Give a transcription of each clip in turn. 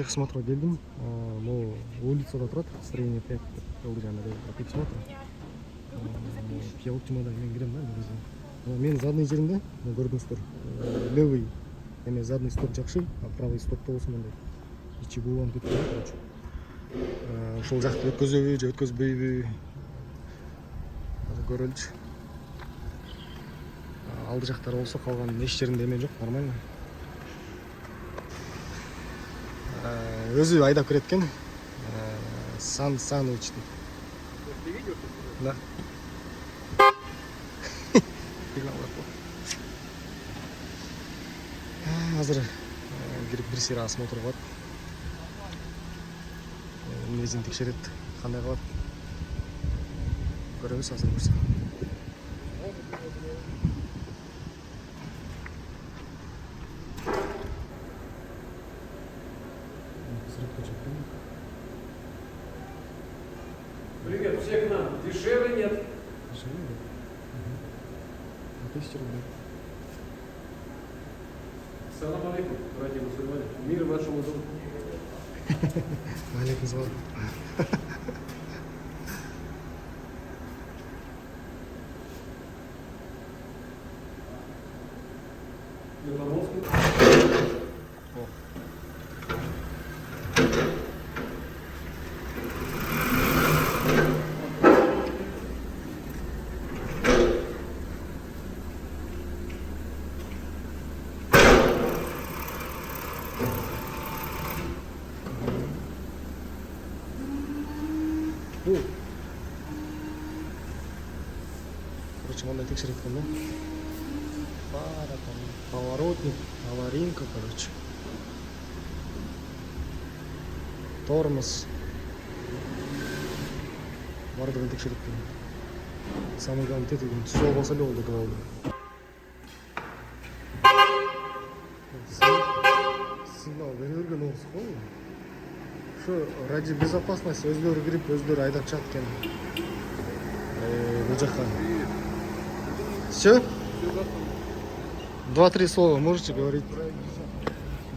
техосмотрға келдім. Бұл улицада тұрады, строение 5 жолды жаңағы техосмотр. Пиалтимада мен кірем да, негізі. Мен задный жерімде, көрдіңіздер, левый, яғни задный стоп жақшы, а правый стопта болсын мындай. Ичи буланып кеткен, короче. Ошол жақты өткөзөбү же өткөзбөйбү? Көрөлчү. Алды жақтары болса, қалған еш жерінде емен жоқ, нормально. Өзі айдап кіреткен. Саныч дейді. Да. Азыр кирип бир сыйра осмотр кылат. Негизин текшерет, кандай кылат. Көрөбүз азыр буюрса. Привет, все к нам. Дешевле нет. Дешевле нет? 1000 рублей. Салам алейкум, братья мусульмане. Мир вашему дому. Алейкум салам. Короче, мындай текшерет экен да. Фара, поворотник, аварийка, короче. Тормоз. Бардыгын текшерет экен. Самый главный тетигин түсүп албаса эле болду деп алды. Сигнал бере берген болсо го. Şu ради безопасности өздөрү кирип, өздөрү айдап чыгат экен. Бул жака. Все? 2-3 слова можете говорить?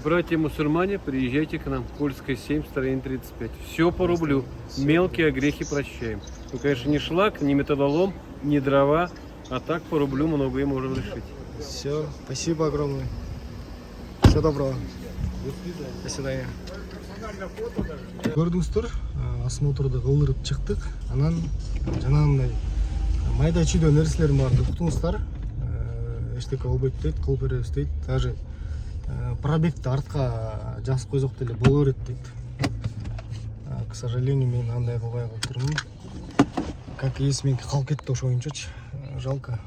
Братья мусульмане, приезжайте к нам. Кольская 7, строение 35. Все по рублю. Мелкие огрехи прощаем. Ну, конечно, не шлак, не металлолом, не дрова, а так по рублю многое можем решить. Все, спасибо огромное. Всего доброго. До свидания. Көрдіңіздер, осмотрды кылдырып чыктык. Анан жанагындай майда чүйдө нерселер барды уктуңуздар. Эчтеке болбойт дейт, кылып беребиз дейт. Даже пробегти артка жазып койсок деле боло берет дейт. К сожалению, мен андай кылбай калып турмун. Как есименки калып кетти ошо боюнчачы. Жалко.